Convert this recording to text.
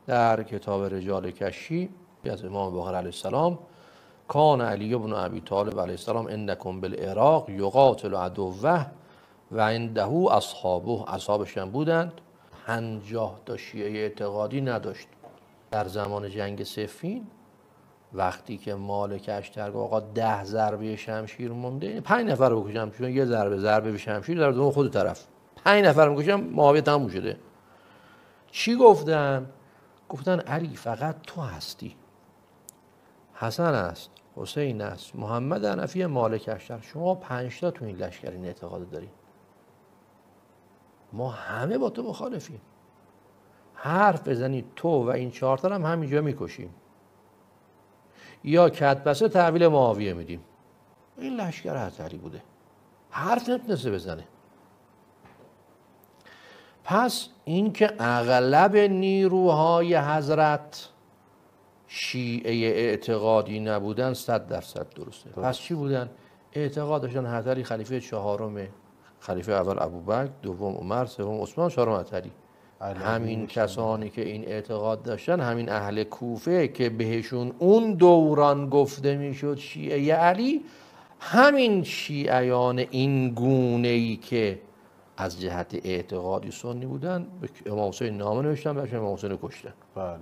در کتاب رجال کشی از امام باقر علیه السلام کان علی بن ابی طالب علیه السلام عندکم بالعراق یقاتل عدوه و عنده اصحابش هم بودند. 50 تا شیعه اعتقادی نداشت. در زمان جنگ صفین وقتی که مالک اشتر آقا 10 ضربه شمشیر مونده، 5 نفر رو بکشم، چون یه ضربه به شمشیر در دوم خود طرف 5 نفر میکشم، معاویه تموم شده. چی گفتن؟ گفتن علی فقط تو هستی، حسن است، حسین است، محمد حنفی، مالک اشتر، شما 5 تا تو این لشکر این اعتقاد داریم، ما همه با تو مخالفیم، حرف بزنی تو و این 4 تا هم همینجا میکشیم یا کدبسه تحویل معاویه میدیم. این لشکر حضری بوده، حرف نمیتونسته بزنه. پس این که اغلب نیروهای حضرت شیعه اعتقادی نبودن 100% درسته. پس چی بودن؟ اعتقاد داشتن حضری خلیفه 4، خلیفه اول ابوبکر، دوم عمر، سوم عثمان، چهارم حضری. همین کسانی که این اعتقاد داشتن، همین اهل کوفه که بهشون اون دوران گفته میشد شیعه علی، همین شیعیان این گونه‌ای که از جهت اعتقادی سنی بودن به امام حسین نامه نوشتن، بهش امام حسین کشتن. بله.